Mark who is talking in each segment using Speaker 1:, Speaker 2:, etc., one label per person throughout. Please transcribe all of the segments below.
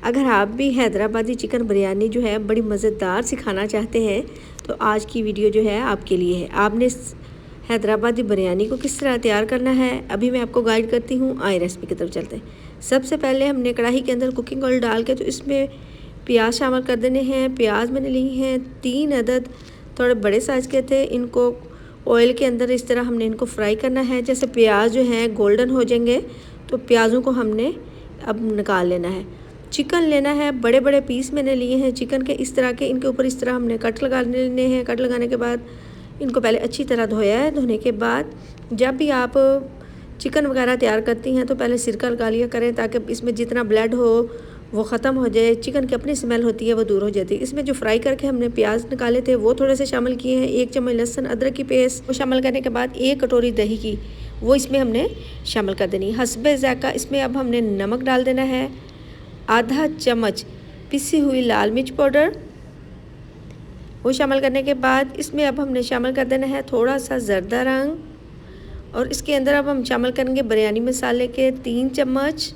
Speaker 1: अगर आप भी हैदराबादी चिकन बिरयानी जो है बड़ी मज़ेदार सिखाना चाहते हैं तो आज की वीडियो जो है आपके लिए है। आपने हैदराबादी बिरयानी को किस तरह तैयार करना है अभी मैं आपको गाइड करती हूँ। आए रेसिपी की तरफ चलते हैं। सबसे पहले हमने कढ़ाई के अंदर कुकिंग ऑयल डाल के तो इसमें प्याज शामिल कर देने हैं। प्याज मैंने ली हैं 3 अदद, थोड़े बड़े साइज़ के थे। इनको ऑयल के अंदर इस तरह हमने इनको फ्राई करना है। जैसे प्याज जो हैं गोल्डन हो जाएंगे तो प्याज़ों को हमने अब निकाल लेना है। चिकन लेना है, बड़े बड़े पीस मैंने लिए हैं चिकन के इस तरह के। इनके ऊपर इस तरह हमने कट लगा लेने हैं। कट लगाने के बाद इनको पहले अच्छी तरह धोया है। धोने के बाद जब भी आप चिकन वगैरह तैयार करती हैं तो पहले सिरका लगा लिया करें ताकि इसमें जितना ब्लड हो वो ख़त्म हो जाए। चिकन की अपनी स्मेल होती है वो दूर हो जाती है। इसमें जो फ्राई करके हमने प्याज निकाले थे वो थोड़े से शामिल किए हैं। 1 चम्मच लहसुन अदरक की पेस्ट वो शामिल करने के बाद 1 कटोरी दही की वो इसमें हमने शामिल कर देनी। हस्बे ज़ायक़ा इसमें अब हमने नमक डाल देना है। आधा चम्मच पिसी हुई लाल मिर्च पाउडर वो शामिल करने के बाद इसमें अब हमने शामिल कर देना है थोड़ा सा ज़र्दा रंग। और इसके अंदर अब हम शामिल करेंगे बिरयानी मसाले के 3 चम्मच।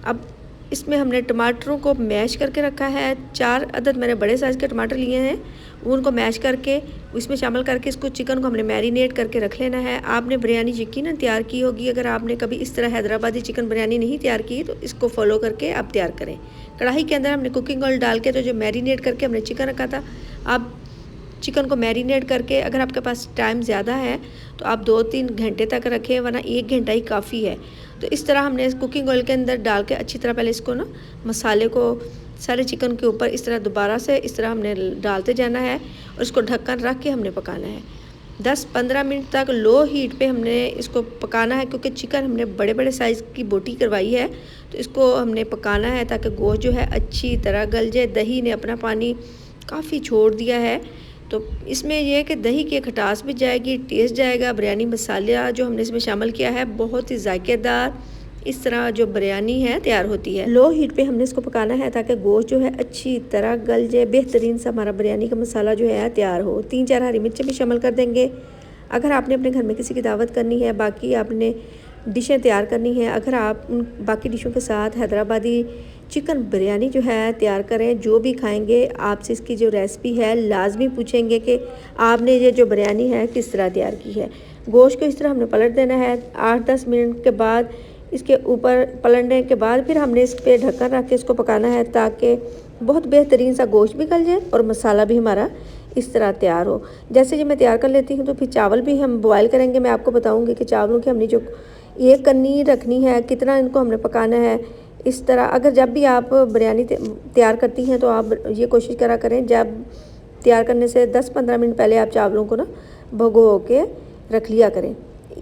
Speaker 1: अब इसमें हमने टमाटरों को मैश करके रखा है। 4 अदद मैंने बड़े साइज़ के टमाटर लिए हैं, उनको मैश करके इसमें शामिल करके इसको चिकन को हमने मैरिनेट करके रख लेना है। आपने बिरयानी यकीनन तैयार की होगी। अगर आपने कभी इस तरह हैदराबादी चिकन बिरयानी नहीं तैयार की तो इसको फॉलो करके आप तैयार करें। कढ़ाई के अंदर हमने कुकिंग ऑयल डाल के तो जो मैरिनेट करके हमने चिकन रखा था, आप चिकन को मैरिनेट करके अगर आपके पास टाइम ज़्यादा है तो आप 2-3 घंटे तक रखें, वरना 1 घंटा ही काफ़ी है। तो इस तरह हमने कुकिंग ऑयल के अंदर डाल के अच्छी तरह पहले इसको ना मसाले को सारे चिकन के ऊपर इस तरह दोबारा से इस तरह हमने डालते जाना है और इसको ढक्कन रख के हमने पकाना है। 10-15 मिनट तक लो हीट पे हमने इसको पकाना है, क्योंकि चिकन हमने बड़े बड़े साइज़ की बोटी करवाई है तो इसको हमने पकाना है ताकि गोश्त जो है अच्छी तरह गल जाए। दही ने अपना पानी काफ़ी छोड़ दिया है तो इसमें यह है कि दही की खटास भी जाएगी, टेस्ट जाएगा। बिरयानी मसाला जो हमने इसमें शामिल किया है बहुत ही जायकेदार इस तरह जो बिरयानी है तैयार होती है। लो हीट पे हमने इसको पकाना है ताकि गोश्त जो है अच्छी तरह गल जाए, बेहतरीन सा हमारा बिरयानी का मसाला जो है तैयार हो। 3-4 हरी मिर्चें भी शामिल कर देंगे। अगर आपने अपने घर में किसी की दावत करनी है, बाकी आपने डिशें तैयार करनी है, अगर आप उन बाकी डिशों के साथ हैदराबादी चिकन बिरयानी जो है तैयार करें, जो भी खाएंगे आपसे इसकी जो रेसिपी है लाजमी पूछेंगे कि आपने ये जो बिरयानी है किस तरह तैयार की है। गोश्त को इस तरह हमने पलट देना है। 8-10 मिनट के बाद इसके ऊपर पलटने के बाद फिर हमने इस पर ढक्कन रख के इसको पकाना है ताकि बहुत बेहतरीन सा गोश्त भी गल जाए और मसाला भी हमारा इस तरह तैयार हो। जैसे ये मैं तैयार कर लेती हूँ तो फिर चावल भी हम बॉयल करेंगे। मैं आपको बताऊँगी कि चावलों की हमने जो 1 कन्नी रखनी है, कितना इनको हमने पकाना है। इस तरह अगर जब भी आप बिरयानी तैयार करती हैं तो आप ये कोशिश करा करें जब तैयार करने से 10-15 मिनट पहले आप चावलों को ना भगो के रख लिया करें।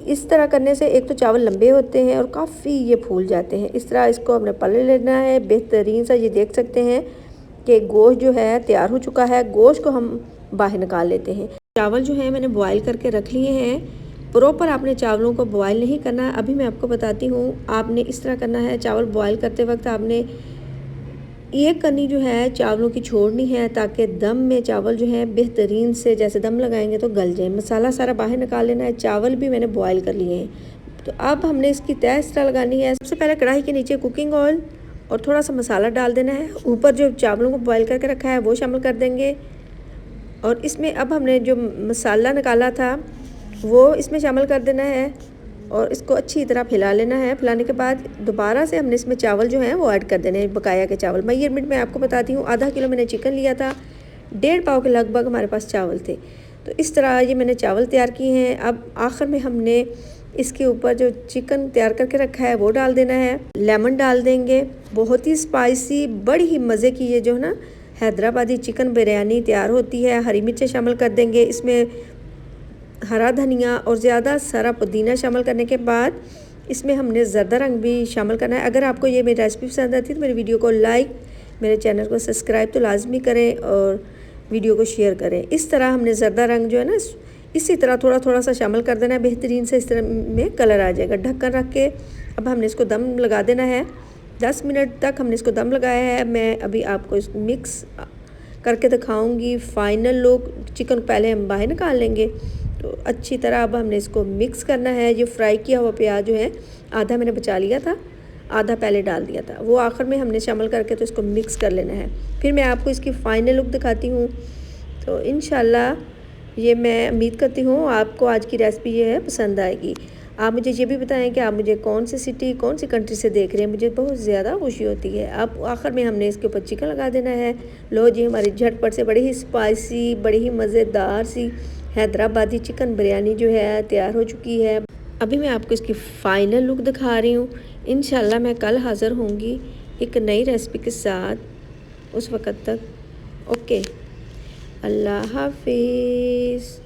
Speaker 1: इस तरह करने से एक तो चावल लंबे होते हैं और काफ़ी ये फूल जाते हैं। इस तरह इसको हमने पलट लेना है बेहतरीन सा। ये देख सकते हैं कि गोश्त जो है तैयार हो चुका है। गोश्त को हम बाहर निकाल लेते हैं। चावल जो है मैंने बॉयल करके रख लिए हैं। प्रॉपर आपने चावलों को बॉयल नहीं करना है, अभी मैं आपको बताती हूँ। आपने इस तरह करना है, चावल बॉयल करते वक्त आपने 1 कन्नी जो है चावलों की छोड़नी है ताकि दम में चावल जो है बेहतरीन से जैसे दम लगाएंगे तो गल जाए। मसाला सारा बाहर निकाल लेना है। चावल भी मैंने बॉयल कर लिए हैं। तो अब हमने इसकी तय इस तरह लगानी है। सबसे पहले कढ़ाई के नीचे कुकिंग ऑयल और थोड़ा सा मसाला डाल देना है। ऊपर जो चावलों को बॉयल करके रखा है वो शामिल कर देंगे और इसमें अब हमने जो मसाला निकाला था वो इसमें शामिल कर देना है और इसको अच्छी तरह फैला लेना है। फैलाने के बाद दोबारा से हमने इसमें चावल जो हैं वो ऐड कर देने हैं, बकाया के चावल। मेजरमेंट में आपको बताती हूँ। आधा किलो मैंने चिकन लिया था, 1.5 पाव के लगभग हमारे पास चावल थे। तो इस तरह ये मैंने चावल तैयार किए हैं। अब आखिर में हमने इसके ऊपर जो चिकन तैयार करके रखा है वो डाल देना है। लेमन डाल देंगे। बहुत ही स्पाइसी बड़ी ही मज़े की ये जो है ना हैदराबादी चिकन बिरयानी तैयार होती है। हरी मिर्चें शामिल कर देंगे। इसमें हरा धनिया और ज़्यादा सारा पुदीना शामिल करने के बाद इसमें हमने ज़र्दा रंग भी शामिल करना है। अगर आपको ये मेरी रेसिपी पसंद आती है तो मेरी वीडियो को लाइक, मेरे चैनल को सब्सक्राइब तो लाजमी करें और वीडियो को शेयर करें। इस तरह हमने ज़र्दा रंग जो है ना इसी तरह थोड़ा थोड़ा सा शामिल कर देना है। बेहतरीन से इस तरह में कलर आ जाएगा। ढक्कन रख के अब हमने इसको दम लगा देना है। 10 मिनट तक हमने इसको दम लगाया है। मैं अभी आपको इसको मिक्स करके दिखाऊंगी। Final look. चिकन पहले हम बाहर निकाल लेंगे तो अच्छी तरह अब हमने इसको मिक्स करना है। ये फ्राई किया हुआ प्याज जो है आधा मैंने बचा लिया था, आधा पहले डाल दिया था, वो आखिर में हमने शामिल करके तो इसको मिक्स कर लेना है। फिर मैं आपको इसकी फ़ाइनल लुक दिखाती हूँ। तो इंशाल्लाह ये मैं उम्मीद करती हूँ आपको आज की रेसिपी ये है पसंद आएगी। आप मुझे ये भी बताएं कि आप मुझे कौन सी सिटी, कौन सी कंट्री से देख रहे हैं, मुझे बहुत ज़्यादा खुशी होती है। अब आखिर में हमने इसके ऊपर चिकन लगा देना है। लो जी, हमारी झटपट से बड़ी ही स्पाइसी, बड़ी ही मज़ेदार सी हैदराबादी चिकन बिरयानी जो है तैयार हो चुकी है। अभी मैं आपको इसकी फ़ाइनल लुक दिखा रही हूँ। इंशाल्लाह मैं कल हाज़िर होंगी एक नई रेसिपी के साथ। उस वक़्त तक ओके, अल्लाह हाफिज़।